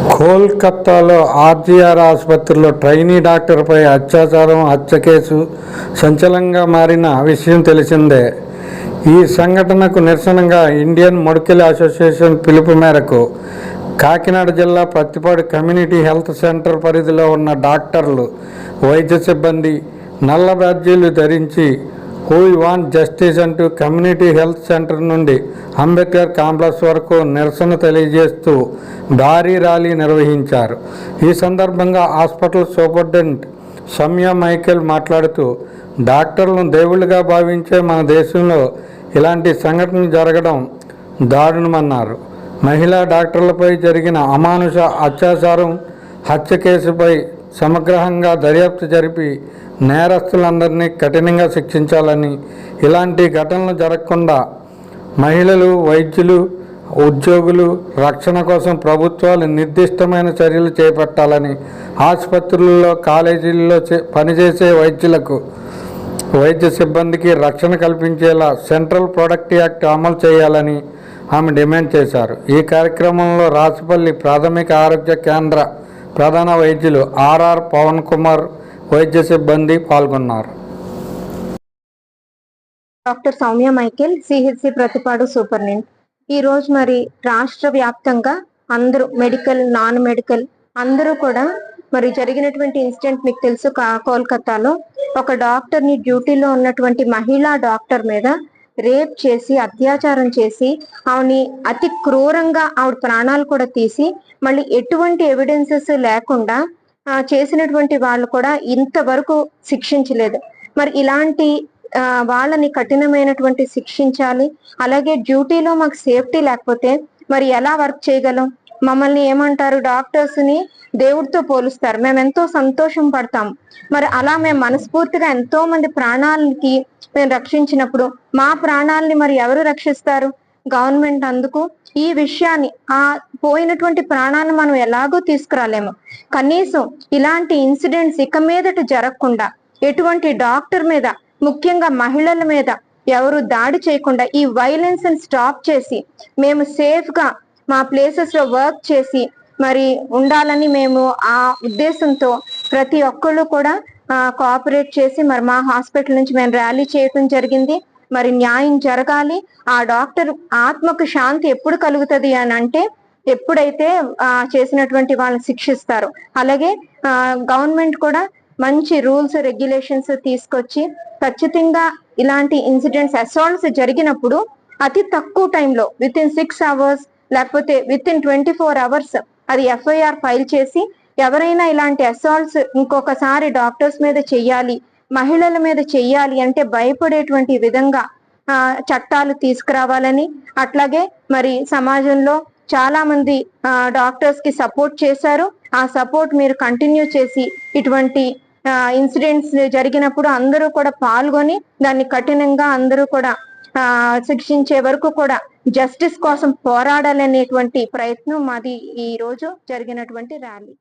కోల్కతాలో ఆర్జీఆర్ ఆసుపత్రిలో ట్రైనీ డాక్టర్పై అత్యాచారం హత్య కేసు సంచలనంగా మారిన విషయం తెలిసిందే. ఈ సంఘటనకు నిరసనగా ఇండియన్ మెడికల్ అసోసియేషన్ పిలుపు మేరకు కాకినాడ జిల్లా ప్రత్తిపాడు కమ్యూనిటీ హెల్త్ సెంటర్ పరిధిలో ఉన్న డాక్టర్లు, వైద్య సిబ్బంది నల్ల బ్యాడ్జీలు ధరించి వీ వాంట్ జస్టిస్ అంటూ కమ్యూనిటీ హెల్త్ సెంటర్ నుండి అంబేద్కర్ కాంప్లెక్స్ వరకు నిరసన తెలియజేస్తూ భారీ ర్యాలీ నిర్వహించారు. ఈ సందర్భంగా హాస్పిటల్ సూపరింటెండెంట్ సౌమ్య మైకేల్ మాట్లాడుతూ, డాక్టర్లను దేవుళ్లుగా భావించే మన దేశంలో ఇలాంటి సంఘటనలు జరగడం దారుణమన్నారు. మహిళా డాక్టర్లపై జరిగిన అమానుష అత్యాచారం హత్య కేసుపై సమగ్రంగా దర్యాప్తు జరిపి నేరస్తులందరినీ కఠినంగా శిక్షించాలని, ఇలాంటి ఘటనలు జరగకుండా మహిళలు, వైద్యులు, ఉద్యోగులు రక్షణ కోసం ప్రభుత్వాలు నిర్దిష్టమైన చర్యలు చేపట్టాలని, ఆసుపత్రుల్లో, కాలేజీల్లో పనిచేసే వైద్యులకు, వైద్య సిబ్బందికి రక్షణ కల్పించేలా సెంట్రల్ ప్రొడక్ట్ యాక్ట్ అమలు చేయాలని ఆమె డిమాండ్ చేశారు. ఈ కార్యక్రమంలో రాచపల్లి ప్రాథమిక ఆరోగ్య కేంద్ర ప్రధాన వైద్యులు ఆర్ఆర్ పవన్ కుమార్, వైద్య సిబ్బంది పాల్గొన్నారు. Doctor Soumya Michael, CHC Prathipadu superintendent. ఈరోజు మరి రాష్ట్ర వ్యాప్తంగా అందరూ మెడికల్, నాన్ మెడికల్ అందరూ కూడా మరి జరిగినటువంటి ఇన్సిడెంట్ మీకు తెలుసు. కోల్కతాలో ఒక డాక్టర్ని, డ్యూటీలో ఉన్నటువంటి మహిళా డాక్టర్ మీద రేప్ చేసి, అత్యాచారం చేసి, ఆవిని అతి క్రూరంగా ఆవిడ ప్రాణాలు కూడా తీసి, మళ్ళీ ఎటువంటి ఎవిడెన్సెస్ లేకుండా చేసినటువంటి వాళ్ళు కూడా ఇంతవరకు శిక్షించలేదు. మరి ఇలాంటి వాళ్ళని కఠినమైనటువంటి శిక్షించాలి. అలాగే డ్యూటీలో మాకు సేఫ్టీ లేకపోతే మరి ఎలా వర్క్ చేయగలం? మమ్మల్ని ఏమంటారు, డాక్టర్స్ ని దేవుడితో పోలుస్తారు. మేము ఎంతో సంతోషం పడతాం. మరి అలా మేము మనస్ఫూర్తిగా ఎంతో మంది ప్రాణాలకి మేము రక్షించినప్పుడు మా ప్రాణాలని మరి ఎవరు రక్షిస్తారు? గవర్నమెంట్. అందుకు ఈ విషయాన్ని, ఆ పోయినటువంటి ప్రాణాలను మనం ఎలాగో తీసుకురాలేము. కనీసం ఇలాంటి ఇన్సిడెంట్స్ ఇక మీదట జరగకుండా, ఎటువంటి డాక్టర్ మీద, ముఖ్యంగా మహిళల మీద ఎవరు దాడి చేయకుండా ఈ వైలెన్స్ ని స్టాప్ చేసి మేము సేఫ్ గా మా ప్లేసెస్ లో వర్క్ చేసి మరి ఉండాలని మేము ఆ ఉద్దేశంతో ప్రతి ఒక్కళ్ళు కూడా కోఆపరేట్ చేసి మరి మా హాస్పిటల్ నుంచి మేము ర్యాలీ చేయడం జరిగింది. మరి న్యాయం జరగాలి. ఆ డాక్టర్ ఆత్మకు శాంతి ఎప్పుడు కలుగుతుంది అని అంటే, ఎప్పుడైతే చేసినటువంటి వాళ్ళని శిక్షిస్తారు. అలాగే గవర్నమెంట్ కూడా మంచి రూల్స్, రెగ్యులేషన్స్ తీసుకొచ్చి ఖచ్చితంగా ఇలాంటి ఇన్సిడెంట్స్, అసాల్ట్స్ జరిగినప్పుడు అతి తక్కువ టైంలో విత్ ఇన్ 6 hours లేకపోతే విత్ ఇన్ 24 hours అది ఎఫ్ఐఆర్ ఫైల్ చేసి, ఎవరైనా ఇలాంటి అసాల్ట్స్ ఇంకొకసారి డాక్టర్స్ మీద చెయ్యాలి, మహిళల మీద చెయ్యాలి అంటే భయపడేటువంటి విధంగా చట్టాలు తీసుకురావాలని, అట్లాగే మరి సమాజంలో చాలా మంది డాక్టర్స్ కి సపోర్ట్ చేశారు. ఆ సపోర్ట్ మీరు కంటిన్యూ చేసి ఇటువంటి ఇన్సిడెంట్స్ జరిగినప్పుడు అందరూ కూడా పాల్గొని దాన్ని కఠినంగా అందరూ కూడా శిక్షించే వరకు కూడా జస్టిస్ కోసం పోరాడాలనేటువంటి ప్రయత్నం మాది ఈ రోజు జరిగినటువంటి ర్యాలీ.